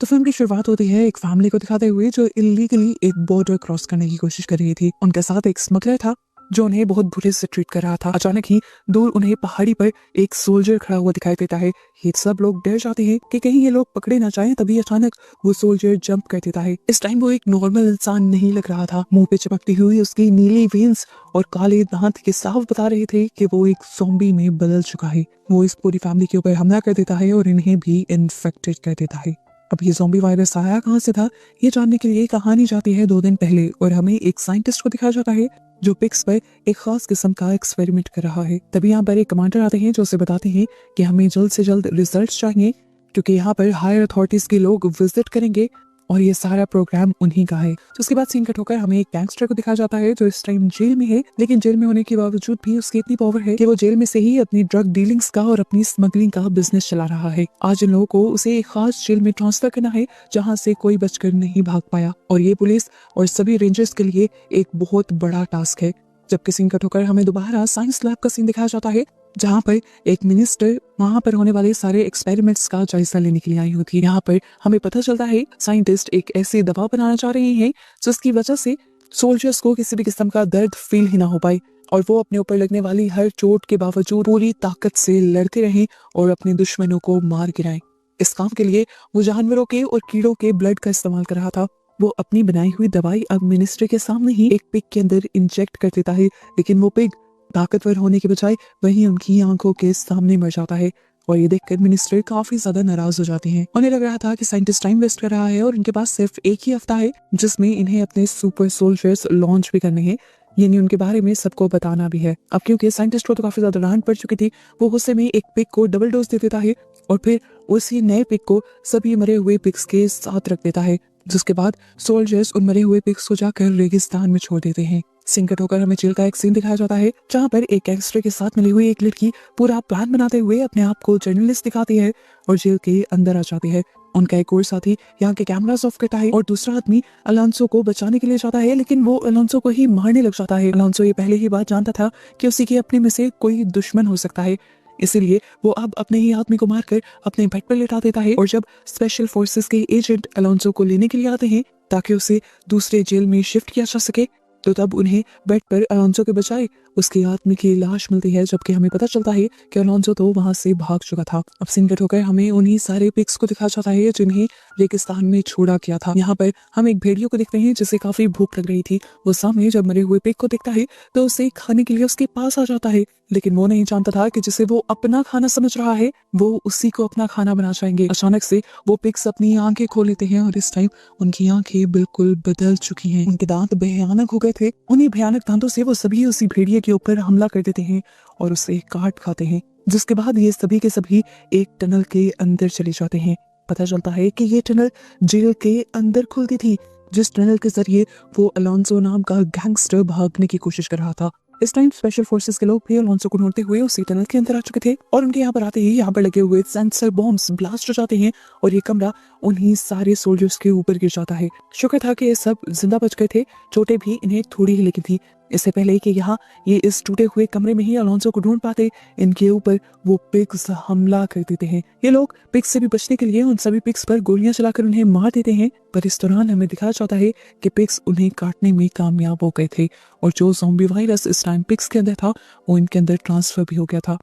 तो फिल्म की शुरुआत होती है एक फैमिली को दिखाते हुए जो इलीगली एक बॉर्डर क्रॉस करने की कोशिश कर रही थी। उनके साथ एक स्मगलर था जो उन्हें बहुत बुरे से ट्रीट कर रहा था। अचानक ही दूर उन्हें पहाड़ी पर एक सोल्जर खड़ा हुआ दिखाई देता है। ये सब लोग डर जाते हैं कि कहीं ये लोग पकड़े ना जाएं। तभी अचानक वो सोल्जर जंप कर देता है। इस टाइम वो एक नॉर्मल इंसान नहीं लग रहा था। मुंह पे चमकती हुई उसकी नीली वेन्स और काले दांत के साफ बता रहे थे कि वो एक ज़ॉम्बी में बदल चुका है। वो इस पूरी फैमिली के ऊपर हमला कर देता है और इन्हें भी इन्फेक्टेड कर देता है। अब ये ज़ॉम्बी वायरस आया कहाँ से था, ये जानने के लिए कहानी जाती है 2 दिन पहले और हमें एक साइंटिस्ट को दिखाया जाता है जो पिग्स पर एक खास किस्म का एक्सपेरिमेंट कर रहा है। तभी यहाँ पर एक कमांडर आते हैं जो उसे बताते हैं कि हमें जल्द से जल्द रिजल्ट्स चाहिए क्योंकि यहाँ पर हायर अथॉरिटीज के लोग विजिट करेंगे और ये सारा प्रोग्राम उन्हीं का है। तो उसके बाद सीन कट होकर हमें एक गैंगस्टर को दिखाया जाता है जो इस टाइम जेल में है, लेकिन जेल में होने के बावजूद भी उसकी इतनी पावर है कि वो जेल में से ही अपनी ड्रग डीलिंग्स का और अपनी स्मगलिंग का बिजनेस चला रहा है। आज इन लोगों को उसे एक खास जेल में ट्रांसफर करना है जहाँ से कोई बचकर नहीं भाग पाया और ये पुलिस और सभी रेंजर्स के लिए एक बहुत बड़ा टास्क है। जबकि सीन कट होकर हमें दोबारा साइंस लैब का सीन दिखाया जाता है जहाँ पर एक मिनिस्टर वहां पर होने वाले सारे एक्सपेरिमेंट्स का जायजा लेने के लिए आई होती है। यहाँ पर हमें पता चलता है साइंटिस्ट एक ऐसी दवा बनाना चाह रहे हैं जिसकी वजह से सोल्जर्स को किसी भी किस्म का दर्द फील ही ना हो पाए और वो अपने ऊपर लगने वाली हर चोट के बावजूद पूरी ताकत से लड़ते रहें और अपने दुश्मनों को मार गिराएं। इस काम के लिए वो जानवरों के और कीड़ों के ब्लड का इस्तेमाल कर रहा था। वो अपनी बनाई हुई दवाई अब मिनिस्टर के सामने ही एक पिग के अंदर इंजेक्ट कर देता है, लेकिन वो पिग ताकतवर होने के बजाय वहीं उनकी आंखों के सामने मर जाता है और ये देखकर मिनिस्टर काफी ज्यादा नाराज हो जाते हैं। उन्हें लग रहा था कि साइंटिस्ट टाइम वेस्ट कर रहा है और उनके पास सिर्फ एक ही हफ्ता है जिसमें इन्हें अपने सुपर सोल्जर्स लॉन्च भी करने हैं, यानी उनके बारे में सबको बताना भी है। अब क्योंकि साइंटिस्ट को तो काफी ज्यादा डांट पड़ चुकी थी, वो गुस्से में एक पिग को डबल डोज दे देता है और फिर उसी नए पिग को सभी मरे हुए पिग्स के साथ रख देता है, जिसके बाद सोल्जर्स उन मरे हुए पिग्स को जाकर रेगिस्तान में छोड़ देते हैं। सिंकट होकर हमें जेल का एक सीन दिखाया जाता है जहाँ पर एक गैंगस्टर के साथ मिली हुई एक लड़की पूरा प्लान बनाते हुए अपने आप को जर्नलिस्ट दिखाती है और जेल के अंदर आ जाती है। उनका एक और साथी यहाँ के कैमरास ऑफ करता है और दूसरा आदमी अलोंसो को बचाने के लिए जाता है, लेकिन वो अलोंसो को ही मारने लग जाता है। अलोंसो ये पहले ही बात जानता था कि उसी के अपने में से कोई दुश्मन हो सकता है, इसीलिए वो अब अपने ही आदमी को मारकर अपने बेड पर लेटा देता है। और जब स्पेशल फोर्सेस के एजेंट अलोंसो को लेने के लिए आते हैं ताकि उसे दूसरे जेल में शिफ्ट किया जा सके, तो तब उन्हें बेड पर अलोंसो के बजाय उसके आदमी की लाश मिलती है, जबकि हमें पता चलता है कि अलोंसो तो वहां से भाग चुका था। अब सीन कट होकर हमें उन्हीं सारे पिग्स को दिखाया जाता है जिन्हें रेगिस्तान में छोड़ा गया था। यहाँ पर हम एक भेड़ियों को देखते हैं जिसे काफी भूख लग रही थी। वो सामने जब मरे हुए पिग को देखता है तो उसे खाने के लिए उसके पास आ जाता है, लेकिन वो नहीं जानता था कि जिसे वो अपना खाना समझ रहा है वो उसी को अपना खाना बना जाएंगे। अचानक से वो पिग्स अपनी आंखें खोल लेते हैं और इस टाइम उनकी आंखें बिल्कुल बदल चुकी हैं। उनके दांत भयानक हो गए थे। उन्हीं भयानक दांतों से वो सभी उसी भेड़िए के ऊपर हमला कर देते हैं और उसे काट खाते हैं, जिसके बाद ये सभी के सभी एक टनल के अंदर चले जाते हैं। पता चलता है कि ये टनल जेल के अंदर खुलती थी, जिस टनल के जरिए वो अलोंसो नाम का गैंगस्टर भागने की कोशिश कर रहा था। इस टाइम स्पेशल फोर्सेस के लोग भी अलोंसो को ढूंढते हुए उसी टनल के अंदर आ चुके थे और उनके यहाँ पर आते ही यहाँ पर लगे हुए सेंसर बॉम्ब्स ब्लास्ट हो जाते हैं और ये कमरा उन्हीं सारे सोल्जर्स के ऊपर गिर जाता है। शुक्र था कि ये सब जिंदा बच गए थे, चोटें भी इन्हें थोड़ी ही लगी थी। इससे पहले कि यहाँ ये इस टूटे हुए कमरे में ही अलोंसो को ढूंढ पाते, इनके ऊपर वो पिग्स हमला कर देते हैं। ये लोग पिग्स से भी बचने के लिए उन सभी पिग्स पर गोलियां चलाकर उन्हें मार देते हैं, पर इस दौरान हमें दिखाया जाता है कि पिग्स उन्हें काटने में कामयाब हो गए थे और जो ज़ॉम्बी वायरस इस टाइम पिग्स के अंदर था वो इनके अंदर ट्रांसफर भी हो गया था।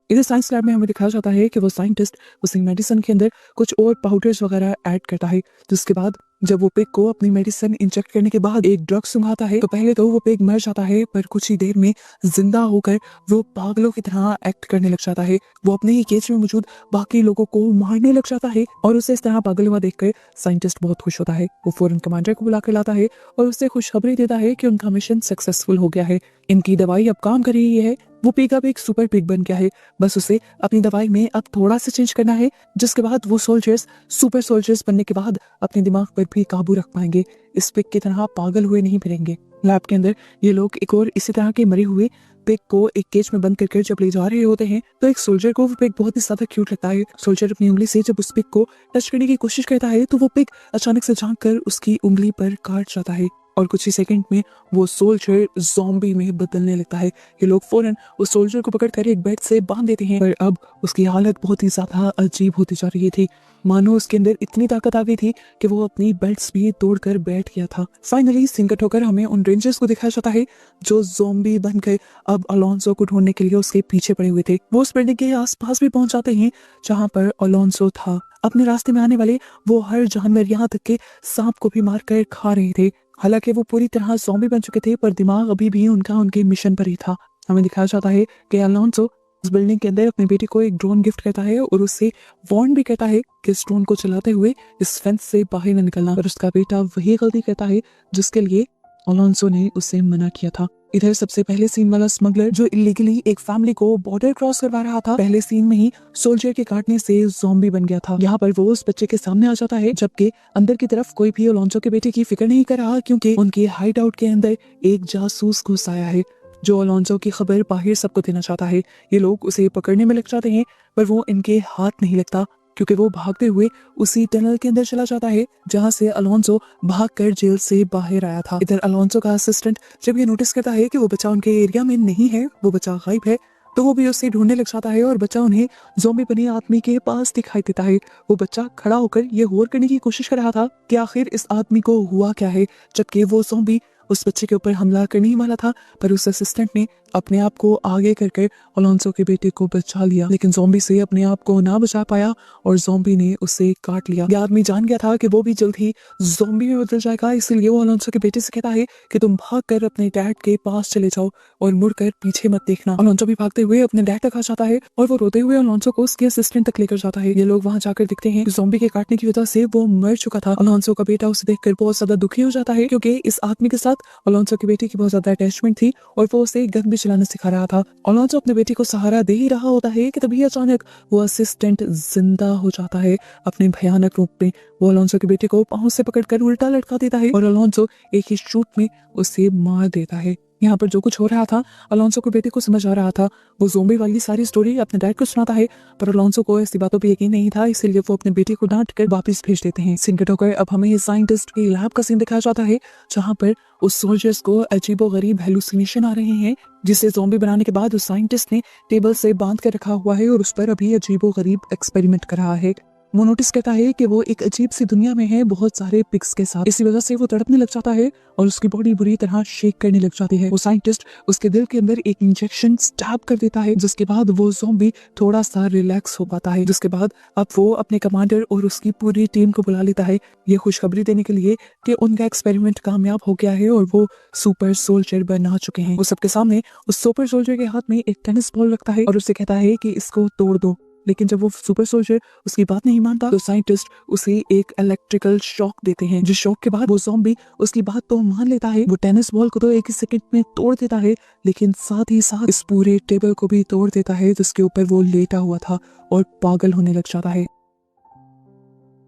इधर साइंस लैब में हमें दिखाया जाता है कि वो साइंटिस्ट उसी मेडिसिन के अंदर कुछ और पाउडर्स वगैरह ऐड करता है, जिसके बाद जब वो पिग को अपनी मेडिसिन इंजेक्ट करने के बाद एक ड्रग सुंघाता है तो पहले तो वो पिग मर जाता है, पर कुछ ही देर में जिंदा होकर वो पागलों की तरह एक्ट करने लग जाता है। वो अपने ही केज में मौजूद बाकी लोगों को मारने लग जाता है और उसे इस तरह पागल हुआ देखकर साइंटिस्ट बहुत खुश होता है। वो फौरन कमांडर को बुला कर लाता है और उससे खुशखबरी देता है कि उनका मिशन सक्सेसफुल हो गया है। इनकी दवाई अब काम कर रही है। वो पिग अब एक सुपर पिग बन गया है, बस उसे अपनी दवाई में अब थोड़ा सा चेंज करना है, जिसके बाद वो सोल्जर्स सुपर सोल्जर्स बनने के बाद अपने दिमाग पर भी काबू रख पाएंगे, इस पिग की तरह पागल हुए नहीं फिरेंगे। लैब के अंदर ये लोग एक और इसी तरह के मरे हुए पिग को एक केज में बंद करके जब ले जा रहे होते हैं तो एक सोल्जर को वो पिग बहुत ही ज्यादा क्यूट लगता है। सोल्जर अपनी उंगली से जब उस पिग को टच करने की कोशिश करता है तो वो पिग अचानक से झांक कर उसकी उंगली पर काट जाता है। और कुछ ही सेकंड में वो सोल्जर ज़ॉम्बी में बदलने लगता है। ये लोग फौरन उस सोल्जर को पकड़कर एक बेड से बांध देते हैं, पर अब उसकी हालत बहुत ही ज्यादा अजीब होती जा रही थी। मानो उसके अंदर इतनी ताकत आ गई थी कि वो अपनी बेल्ट्स भी तोड़कर बैठ गया था। फाइनली सिंकट होकर हमें उन रेंजर्स को दिखाया जाता है जो ज़ॉम्बी बन गए अब अलोंसो को ढूंढने के लिए उसके पीछे पड़े हुए थे। वो उस बिल्डिंग के आसपास भी पहुंच जाते हैं जहां पर अलोंसो था। अपने रास्ते में आने वाले वो हर जानवर, यहाँ तक के सांप को भी मारकर खा रहे थे। हालांकि वो पूरी तरह ज़ॉम्बी बन चुके थे, पर दिमाग अभी भी उनका उनके मिशन पर ही था। हमें दिखाया जाता है कि अलोंसो उस बिल्डिंग के अंदर अपने बेटे को एक ड्रोन गिफ्ट करता है और उससे वार्न भी कहता है कि इस ड्रोन को चलाते हुए इस फेंस से बाहर न निकलना। पर उसका बेटा वही गलती करता है जिसके लिए अलोंसो ने उसे मना किया था। इधर सबसे पहले सीन वाला स्मगलर जो इलीगली एक फैमिली को बॉर्डर क्रॉस करवा रहा था, पहले सीन में ही सोल्जर के काटने से ज़ॉम्बी बन गया था। यहाँ पर वो उस बच्चे के सामने आ जाता है, जबकि अंदर की तरफ कोई भी अलोंसो के बेटे की फिक्र नहीं कर रहा, क्योंकि उनके हाइड आउट के अंदर एक जासूस घुस आया है जो अलोंसो की खबर बाहर सबको देना चाहता है। ये लोग उसे पकड़ने में लग जाते हैं, पर वो इनके हाथ नहीं लगता, क्योंकि वो भागते हुए उसी टनल के अंदर चला जाता है जहां से अलोंसो भागकर जेल से बाहर आया था। इधर अलोंसो का असिस्टेंट जब ये नोटिस करता है कि वो बच्चा उनके एरिया में नहीं है, वो बच्चा गायब है, तो वो भी उससे ढूंढने लग जाता है और बच्चा उन्हें ज़ॉम्बी बने आदमी के पास दिखाई देता है। वो बच्चा खड़ा होकर ये गौर करने की कोशिश कर रहा था कि आखिर इस आदमी को हुआ क्या है, जबकि वो ज़ॉम्बी उस बच्चे के ऊपर हमला करने ही वाला था, पर उस असिस्टेंट ने अपने आप को आगे करके अलोंसो के बेटे को बचा लिया। लेकिन ज़ॉम्बी से अपने आप को ना बचा पाया और ज़ॉम्बी ने उसे काट लिया। यह आदमी जान गया था कि वो भी जल्द ही ज़ॉम्बी में बदल जाएगा, इसलिए वो अलोंसो के बेटे से कहता है कि तुम भागकर अपने डैड के पास चले जाओ और मुड़कर पीछे मत देखना। अलोंसो भी भागते हुए अपने डैड तक आ जाता है और वो रोते हुए अलोंसो को उसके असिस्टेंट तक लेकर जाता है। ये लोग वहां जाकर दिखते हैं कि ज़ॉम्बी के काटने की वजह से वो मर चुका था। अलोंसो का बेटा उसे देखकर बहुत ज्यादा दुखी हो जाता है, क्योंकि इस आदमी के साथ अलोंसो के बेटे की बहुत ज्यादा अटैचमेंट थी और वो उसे गन भी चलाना सिखा रहा था। अलोंसो अपने बेटे को सहारा दे ही रहा होता है कि तभी अचानक वो असिस्टेंट जिंदा हो जाता है अपने भयानक रूप में। वो अलोंसो के बेटे को पांव से पकड़कर उल्टा लटका देता है और अलोंसो एक ही शूट में उसे मार देता है। यहाँ पर जो कुछ हो रहा था अलोंसो के बेटे को समझ आ रहा था। वो ज़ॉम्बी वाली सारी स्टोरी अपने डैड को सुनाता है, पर अलोंसो को ऐसी बातों पे यकीन नहीं था, इसलिए वो अपने बेटे को डांट कर वापस भेज देते हैं। सिंकट होकर अब हमें ये साइंटिस्ट के लैब का सीन दिखाया जाता है, जहाँ पर उस सोल्जर्स को अजीबोगरीब हेलुसिनेशन आ रहे हैं, जिसे ज़ॉम्बी बनाने के बाद उस साइंटिस्ट ने टेबल से बांध कर रखा हुआ है और उस पर अभी अजीबोगरीब एक्सपेरिमेंट कर रहा है। वो नोटिस करता है कि वो एक अजीब सी दुनिया में है बहुत सारे पिग्स के साथ। इसी वजह से वो तड़पने लग जाता है और उसकी बॉडी बुरी तरह शेक करने लग जाती है। वो साइंटिस्ट उसके दिल के अंदर एक इंजेक्शन स्टैब कर देता है, जिसके बाद वो ज़ॉम्बी थोड़ा सा रिलैक्स हो पाता है। जिसके बाद अब वो अपने कमांडर और उसकी पूरी टीम को बुला लेता है ये खुशखबरी देने के लिए कि उनका एक्सपेरिमेंट कामयाब हो गया है और वो सुपर सोल्जर बना चुके हैं। वो सबके सामने उस सुपर सोल्जर के हाथ में एक टेनिस बॉल रखता है और उससे कहता है कि इसको तोड़ दो। लेकिन जब वो सुपर सोल्जर उसकी बात नहीं मानता, तो साइंटिस्ट उसे एक इलेक्ट्रिकल शॉक देते हैं, जिस शॉक के बाद वो ज़ॉम्बी उसकी बात तो मान लेता है। वो टेनिस बॉल को तो एक ही सेकंड में तोड़ देता है, लेकिन साथ ही साथ इस पूरे टेबल को भी तोड़ देता है जिसके ऊपर वो लेटा हुआ था और पागल होने लग जाता है।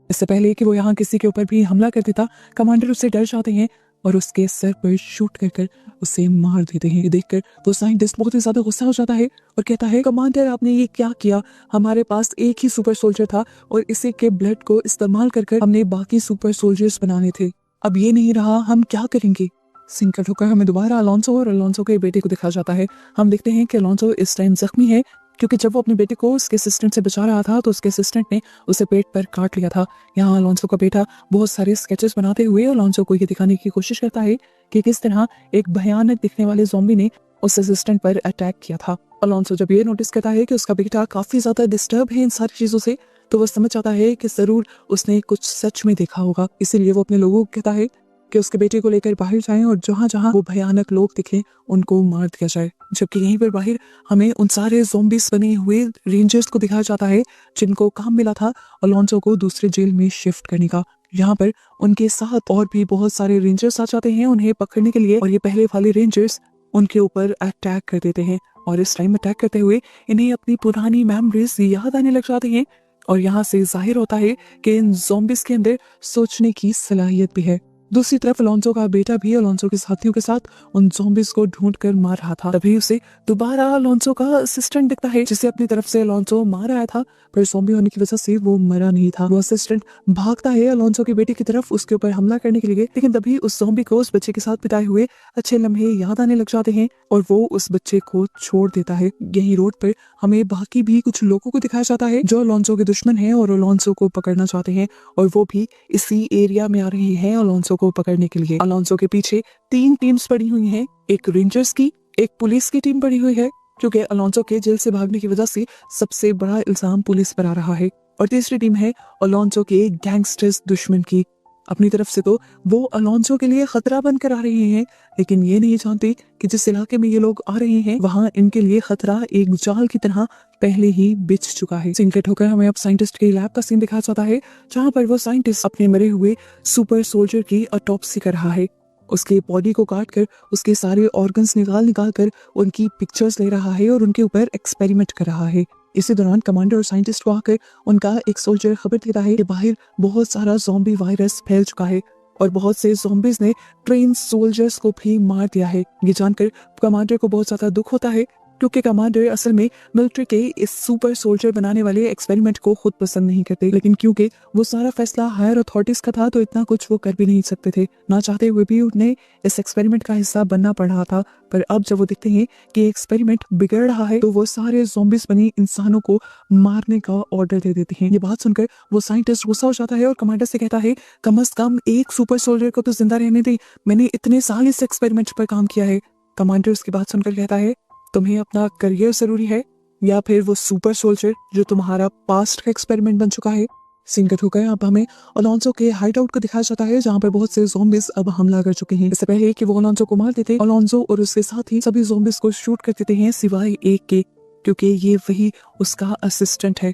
इससे पहले कि वो यहाँ किसी के ऊपर भी हमला कर देता, कमांडर उससे डर जाते हैं और उसके सर पर शूट कर उसे मार देते हैं। ये देखकर वो साइंटिस्ट बहुत ही ज्यादा गुस्सा हो जाता है और कहता है, कमांडर आपने ये क्या किया? हमारे पास एक ही सुपर सोल्जर था और इसी के ब्लड को इस्तेमाल कर हमने बाकी सुपर सोल्जर्स बनाने थे। अब ये नहीं रहा, हम क्या करेंगे? सिंकट होकर हमें दोबारा अलोंसो और अलोंसो के बेटे को दिखाया जाता है। हम देखते हैं कि अलोंसो इस टाइम जख्मी है, क्योंकि जब वो अपने बेटे को उसके असिस्टेंट से बचा रहा था तो उसके असिस्टेंट ने उसे पेट पर काट लिया था। यहाँ अलोंसो का बेटा बहुत सारे स्केचेस बनाते हुए अलोंसो को ये दिखाने की कोशिश करता है कि किस तरह एक भयानक दिखने वाले ज़ॉम्बी ने उस असिस्टेंट पर अटैक किया था। अलोंसो जब ये नोटिस करता है कि उसका बेटा काफी ज्यादा डिस्टर्ब है इन सारी चीजों से, तो वो समझ जाता है कि जरूर उसने कुछ सच में देखा होगा। इसीलिए वो अपने लोगों को कहता है कि उसके बेटे को लेकर बाहर जाएं और जहां जहां वो भयानक लोग दिखे उनको मार दिया जाए। जबकि यहीं पर बाहर हमें उन सारे ज़ॉम्बीज बने हुए रेंजर्स को दिखाया जाता है जिनको काम मिला था अलोंसो को दूसरे जेल में शिफ्ट करने का। यहाँ पर उनके साथ और भी बहुत सारे रेंजर्स आ जाते हैं उन्हें पकड़ने के लिए, और ये पहले वाले रेंजर्स उनके ऊपर अटैक कर देते हैं और इस टाइम अटैक करते हुए इन्हें अपनी पुरानी मेमोरीज याद आने लग जाती हैं और यहाँ से जाहिर होता है कि इन ज़ॉम्बीज के अंदर सोचने की सलाहियत भी है। दूसरी तरफ अलोंसो का बेटा भी अलोंसो के साथियों के साथ उन ज़ॉम्बीज को ढूंढ कर मार रहा था। तभी उसे दोबारा अलोंसो का असिस्टेंट दिखता है जिसे अपनी तरफ से अलोंसो मार आया था, पर ज़ॉम्बी होने की वजह से वो मरा नहीं था। वो असिस्टेंट भागता है अलोंसो के बेटे की तरफ उसके ऊपर हमला करने के लिए, लेकिन तभी उस ज़ॉम्बी को उस बच्चे के साथ बिताए हुए अच्छे लम्हे याद आने लग जाते हैं और वो उस बच्चे को छोड़ देता है। यही रोड पर हमें बाकी भी कुछ लोगों को दिखाया जाता है जो अलोंसो के दुश्मन हैं और अलोंसो को पकड़ना चाहते हैं, और वो भी इसी एरिया में आ रहे हैं अलोंसो को पकड़ने के लिए। अलोंसो के पीछे 3 टीम्स पड़ी हुई हैं, एक रेंजर्स की, एक पुलिस की टीम पड़ी हुई है क्योंकि अलोंसो के जेल से भागने की वजह से सबसे बड़ा इल्जाम पुलिस पर आ रहा है, और तीसरी टीम है अलोंसो के गैंगस्टर्स दुश्मन की। अपनी तरफ से तो वो अलोंसो के लिए खतरा बनकर आ रहे हैं, लेकिन ये नहीं जानते कि जिस इलाके में ये लोग आ रहे हैं वहाँ इनके लिए खतरा एक जाल की तरह पहले ही बिछ चुका है। सीन कट होकर हमें अब साइंटिस्ट के लैब का सीन दिखाया जाता है जहाँ पर वो साइंटिस्ट अपने मरे हुए सुपर सोल्जर की ऑटोप्सी कर रहा है। उसके बॉडी को काट कर उसके सारे ऑर्गन्स निकाल कर उनकी पिक्चर्स ले रहा है और उनके ऊपर एक्सपेरिमेंट कर रहा है। इसी दौरान कमांडर और साइंटिस्ट को आकर उनका एक सोल्जर खबर देता है कि बाहर बहुत सारा ज़ॉम्बी वायरस फैल चुका है और बहुत से ज़ॉम्बीज ने ट्रेन सोल्जर्स को भी मार दिया है। ये जानकर कमांडर को बहुत ज्यादा दुख होता है क्योंकि कमांडर असल में मिलिट्री के इस सुपर सोल्जर बनाने वाले एक्सपेरिमेंट को खुद पसंद नहीं करते, लेकिन क्योंकि वो सारा फैसला हायर अथॉरिटीज का था तो इतना कुछ वो कर भी नहीं सकते थे। ना चाहते हुए भी उन्हें इस एक्सपेरिमेंट का हिस्सा बनना पड़ रहा था, पर अब जब वो देखते हैं कि एक्सपेरिमेंट बिगड़ रहा है तो वो सारे ज़ॉम्बीज बने इंसानों को मारने का ऑर्डर दे देते हैं। ये बात सुनकर वो साइंटिस्ट गुस्सा हो जाता है और कमांडर से कहता है कम से कम एक सुपर सोल्जर को तो जिंदा रहने दे, मैंने इतने साल इस एक्सपेरिमेंट पर काम किया है। कमांडर उसकी बात सुनकर कहता है तुम्हें अपना करियर जरूरी है या फिर वो सुपर सोल्जर जो तुम्हारा पास्ट का एक्सपेरिमेंट बन चुका है। सीन कट होकर अब हमें अलोंसो के हाइड आउट को दिखाया जाता है जहाँ पर बहुत से ज़ॉम्बीज अब हमला कर चुके हैं। इससे पहले कि वो अलोंसो को मार देते, अलोंसो और उसके साथ ही सभी ज़ॉम्बीज को शूट कर देते हैं सिवाय एक के, क्योंकि ये वही उसका असिस्टेंट है।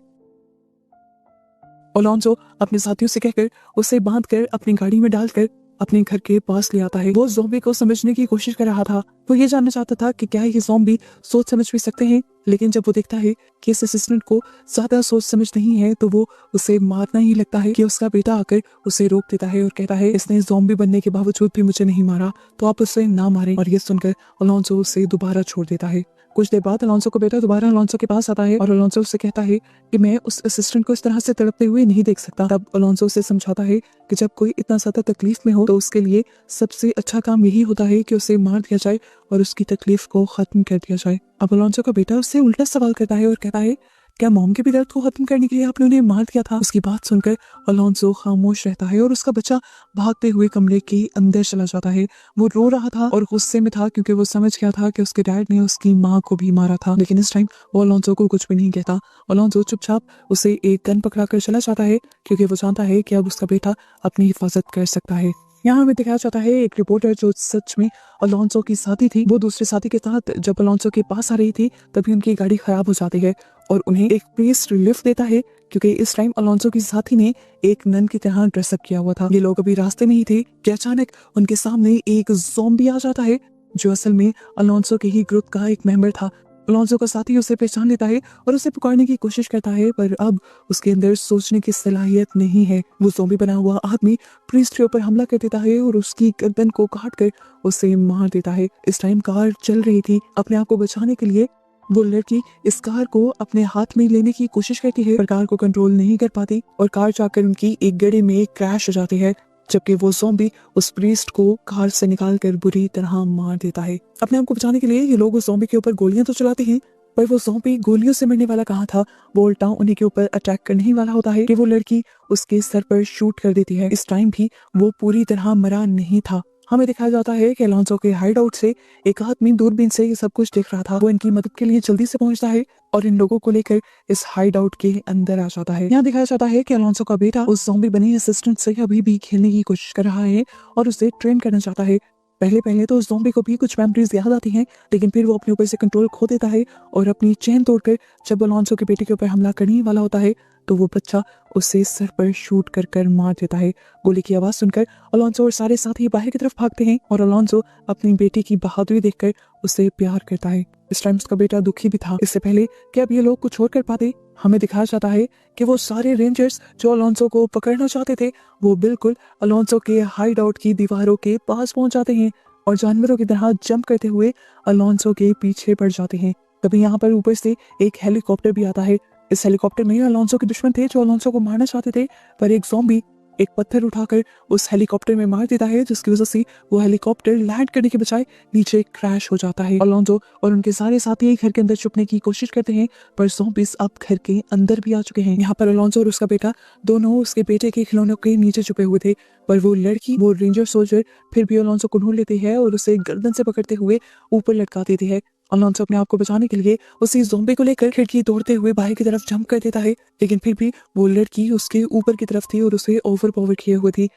अलोंसो अपने साथियों से कहकर उसे बांध कर अपनी गाड़ी में डालकर अपने घर के पास ले आता है। वो ज़ॉम्बी को समझने की कोशिश कर रहा था, वो ये जानना चाहता था कि क्या ये ज़ॉम्बी सोच समझ भी सकते हैं, लेकिन जब वो देखता है कि इस असिस्टेंट को ज्यादा सोच समझ नहीं है तो वो उसे मारना ही लगता है कि उसका बेटा आकर उसे रोक देता है और कहता है इसने ज़ॉम्बी बनने के बावजूद भी मुझे नहीं मारा तो आप उसे ना मारें। और ये सुनकर अलोंसो उसे दोबारा छोड़ देता है। कुछ देर बाद अलोंसो को बेटा दोबारा अलोंसो के पास आता है और अलोंसो उससे कहता है कि मैं उस असिस्टेंट को इस तरह से तड़पते हुए नहीं देख सकता। तब अलोंसो उसे समझाता है कि जब कोई इतना ज्यादा तकलीफ में हो तो उसके लिए सबसे अच्छा काम यही होता है कि उसे मार दिया जाए और उसकी तकलीफ को खत्म कर दिया जाए। अब अलोंसो का बेटा उससे उल्टा सवाल करता है और कहता है क्या मॉम के भी दर्द को खत्म करने के लिए आपने उन्हें मार दिया था? उसकी बात सुनकर अलोंसो खामोश रहता है और उसका बच्चा भागते हुए कमरे के अंदर चला जाता है। वो रो रहा था और गुस्से में था क्योंकि वो समझ गया था कि उसके डैड ने उसकी माँ को भी मारा था, लेकिन इस टाइम वो अलोंसो को कुछ भी नहीं कहता। अलोंसो चुपचाप उसे एक गन पकड़ा कर चला जाता है क्योंकि वो जानता है कि अब उसका बेटा अपनी हिफाजत कर सकता है। यहाँ हमें दिखाया जाता है एक रिपोर्टर जो सच में अलोंसो की साथी थी, वो दूसरे साथी के साथ जब अलोंसो के पास आ रही थी तभी उनकी गाड़ी खराब हो जाती है और उन्हें एक प्रीस्ट लिफ्ट देता है क्योंकि इस टाइम अलोंसो की साथी ने एक नन की तरह ड्रेसअप किया हुआ था। ये लोग अभी रास्ते में ही थे कि अचानक उनके सामने एक ज़ॉम्बी आ जाता है जो असल में अलोंसो के ही ग्रुप का एक मेंबर था। अलोंसो का साथी उसे पहचान लेता है और उसे पुकारने की कोशिश करता है पर अब उसके अंदर सोचने की सलाहियत नहीं है। वो ज़ॉम्बी बना हुआ आदमी प्रीस्ट के ऊपर हमला कर देता है और उसकी गर्दन को काट कर उसे मार देता है। इस टाइम कार चल रही थी, अपने आप को बचाने के लिए वो लड़की इस कार को अपने हाथ में लेने की कोशिश करती है पर कार को कंट्रोल नहीं कर पाती और कार जाकर उनकी एक गड्ढे में क्रैश हो जाती है, जबकि वो ज़ॉम्बी उस प्रीस्ट को कार से निकालकर बुरी तरह मार देता है। अपने आप को बचाने के लिए ये लोग उस ज़ॉम्बी के ऊपर गोलियां तो चलाते हैं पर वो ज़ॉम्बी गोलियों से मरने वाला कहाँ था, वो उल्टा उन्हीं के ऊपर अटैक करने ही वाला होता है कि वो लड़की उसके सर पर शूट कर देती है। इस टाइम भी वो पूरी तरह मरा नहीं था। हमें दिखाया जाता है कि अलोंसो के हाइड आउट से एक आदमी दूरबीन से ये सब कुछ देख रहा था। वो इनकी मदद के लिए जल्दी से पहुंचता है और इन लोगों को लेकर इस हाइड आउट के अंदर आ जाता है। यहाँ दिखाया जाता है कि अलोंसो का बेटा उस ज़ॉम्बी बने असिस्टेंट से अभी भी खेलने की कोशिश कर रहा है और उसे ट्रेन करना चाहता है। पहले तो उस ज़ॉम्बी को भी कुछ मेमोरीज याद आती हैं, लेकिन फिर वो अपने ऊपर से कंट्रोल खो देता है और अपनी चेन तोड़कर जब अलोंसो के बेटे के ऊपर हमला करने वाला होता है तो वो बच्चा उसे सर पर शूट कर मार देता है। गोली की आवाज सुनकर अलोंसो और सारे साथी बाहर की तरफ भागते हैं और अलोंसो अपनी बेटी की बहादुरी देखकर उसे प्यार करता है। इस टाइम उसका बेटा दुखी भी था। इससे पहले कि अब ये लोग कुछ और कर पाते हमें दिखाया जाता है कि वो सारे रेंजर्स जो अलोंसो को पकड़ना चाहते थे वो बिल्कुल अलोंसो के हाइड आउट की दीवारों के पास पहुंच जाते हैं और जानवरों की तरह जंप करते हुए अलोंसो के पीछे पड़ जाते हैं। तभी यहाँ पर ऊपर से एक हेलीकॉप्टर भी आता है। इस हेलीकॉप्टर में अलोंसो के दुश्मन थे जो अलोंसो को मारना चाहते थे, पर एक ज़ॉम्बी एक पत्थर उठाकर उस हेलीकॉप्टर में मार देता है, जिसकी वजह से वो हेलीकॉप्टर लैंड करने के बजाय नीचे क्रैश हो जाता है। अलोंसो और उनके सारे साथी घर के अंदर छुपने की कोशिश करते हैं, पर ज़ॉम्बीज अब घर के अंदर भी आ चुके हैं। यहाँ पर अलोंसो और उसका बेटा दोनों उसके बेटे के खिलौनों के नीचे छुपे हुए थे, पर वो लड़की वो रेंजर सोल्जर फिर भी अलोंसो को ढूंढ लेती है और उसे गर्दन से पकड़ते हुए ऊपर लटका देती है। अलोंसो अपने आप को बचाने के लिए उसी ज़ॉम्बी को लेकर खिड़की तोड़ते हुए बाहर की तरफ जंप कर देता है, लेकिन फिर भी वो लड़की उसके ऊपर की तरफ थी और उसे ओवर पावर किए हुए थी।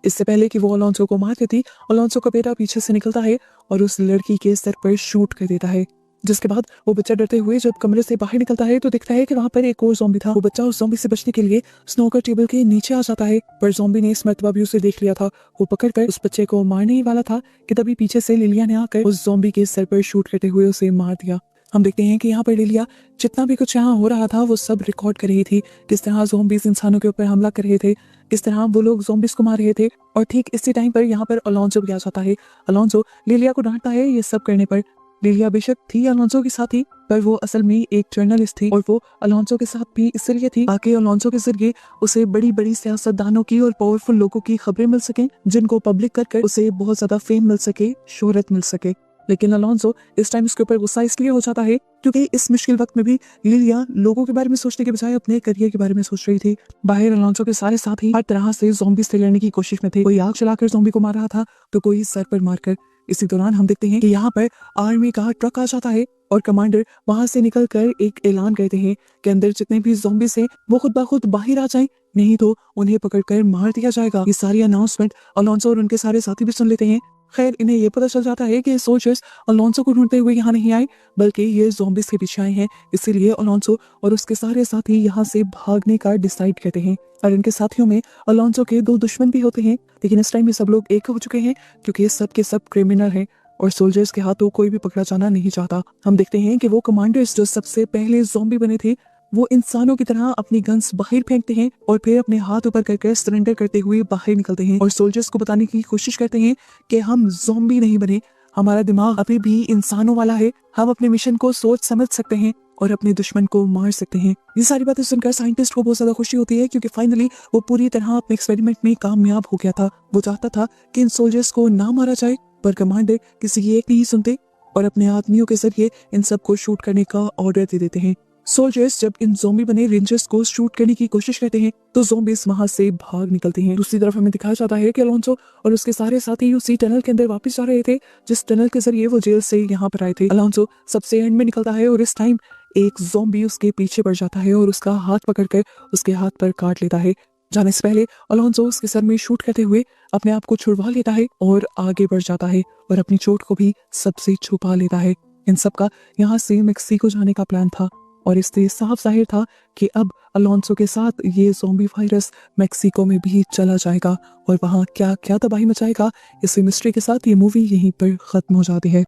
इससे पहले कि वो अलोंसो को मार देती, अलोंसो का बेटा पीछे से निकलता है और उस लड़की के सर पर शूट कर देता है, जिसके बाद वो बच्चा डरते हुए जब कमरे से बाहर निकलता है तो दिखता है कि वहां पर एक और ज़ॉम्बी था। वो बच्चा उस ज़ॉम्बी से बचने के लिए स्नूकर टेबल के नीचे आ जाता है, पर ज़ॉम्बी ने इस मर्तबा भी उसे देख लिया था। वो पकड़कर उस बच्चे को मारने ही वाला था कि तभी पीछे से लिलिया ने आकर उस ज़ॉम्बी के सर पर शूट करते हुए उसे मार दिया। हम देखते हैं कि यहाँ पर लिलिया जितना भी कुछ यहाँ हो रहा था वो सब रिकॉर्ड कर रही थी, किस तरह ज़ॉम्बीज इंसानों के ऊपर हमला कर रहे थे, किस तरह वो लोग ज़ॉम्बीज को मार रहे थे। और ठीक इसी टाइम पर यहाँ पर अलोंसो भी आ जाता है। अलोंसो लिलिया को डांटता है ये सब करने पर। लिलिया बेशक थी अलोंसो के साथ ही, पर वो असल में एक जर्नलिस्ट थी और वो अलोंसो के साथ भी इसलिए थी ताकि अलोंसो के जरिए उसे बड़ी बड़ी सियासतदानों की और पावरफुल लोगों की खबरें मिल सकें, जिनको पब्लिक कर उसे बहुत ज्यादा फेम मिल सके, शोहरत मिल सके। लेकिन अलोंसो इस टाइम उसके ऊपर गुस्सा इसलिए हो जाता है क्योंकि इस मुश्किल वक्त में भी लिलिया लोगों के बारे में सोचने के बजाय अपने करियर के बारे में सोच रही थी। बाहर अलोंसो के सारे साथी हर तरह से ज़ॉम्बी से लड़ने की कोशिश में थे। कोई आग चलाकर ज़ॉम्बी को मार रहा था तो कोई सर पर मारकर। इसी दौरान हम देखते हैं कि यहाँ पर आर्मी का ट्रक आ जाता है और कमांडर वहां से निकलकर एक ऐलान करते हैं कि अंदर जितने भी ज़ॉम्बीज हैं वो खुद ब खुद बाहर आ जाएं, नहीं तो उन्हें पकड़कर मार दिया जाएगा। ये सारी अनाउंसमेंट अलोंसो और उनके सारे साथी भी सुन लेते हैं। खैर इन्हें ये पता चल जाता है कि सोल्जर्स अलोंसो को ढूंढते हुए यहाँ नहीं आए, बल्कि ये ज़ॉम्बीज के पीछे आए हैं। इसीलिए अलोंसो और उसके सारे साथी यहाँ से भागने का डिसाइड करते हैं। और इनके साथियों में अलोंसो के दो दुश्मन भी होते हैं, लेकिन इस टाइम में सब लोग एक हो चुके हैं क्योंकि सब के सब क्रिमिनल हैं और सोल्जर्स के हाथों कोई भी पकड़ा जाना नहीं चाहता। हम देखते हैं कि वो कमांडर्स जो सबसे पहले ज़ॉम्बी बने थे वो इंसानों की तरह अपनी गन्स बाहर फेंकते हैं और फिर अपने हाथ ऊपर करके सरेंडर करते हुए बाहर निकलते हैं और सोल्जर्स को बताने की कोशिश करते हैं कि हम ज़ॉम्बी नहीं बने, हमारा दिमाग अभी भी इंसानों वाला है, हम अपने मिशन को सोच समझ सकते हैं और अपने दुश्मन को मार सकते हैं। ये सारी बातें सुनकर साइंटिस्ट को बहुत ज्यादा खुशी होती है क्योंकि फाइनली वो पूरी तरह अपने एक्सपेरिमेंट में कामयाब हो गया था। वो चाहता था कि इन सोल्जर्स को ना मारा जाए, पर कमांडर किसी की एक नहीं सुनते और अपने आदमियों के जरिए इन सबको शूट करने का ऑर्डर दे देते हैं। सोल्जर्स जब इन ज़ॉम्बी बने रेंजर्स को शूट करने की कोशिश करते हैं तो ज़ॉम्बीज वहां से भाग निकलते हैं। दूसरी तरफ हमें दिखाया जाता है कि अलोंसो और उसके सारे साथी उसी टनल के अंदर वापस जा रहे थे जिस टनल के जरिए वो जेल से यहाँ पर आए थे। अलोंसो सबसे एंड में निकलता है और इस टाइम एक ज़ॉम्बी उसके पीछे पड़ जाता है और उसका हाथ पकड़कर उसके हाथ पर काट लेता है। जाने से पहले अलोंसो उसके सर में शूट करते हुए अपने आप को छुड़वा लेता है और आगे बढ़ जाता है और अपनी चोट को भी सबसे छुपा लेता है। इन सब का यहाँ से मेक्सिको जाने का प्लान था और इससे साफ जाहिर था कि अब अलोंसो के साथ ये ज़ॉम्बी वायरस मेक्सिको में भी चला जाएगा और वहाँ क्या क्या तबाही मचाएगा। इसी मिस्ट्री के साथ ये मूवी यहीं पर खत्म हो जाती है।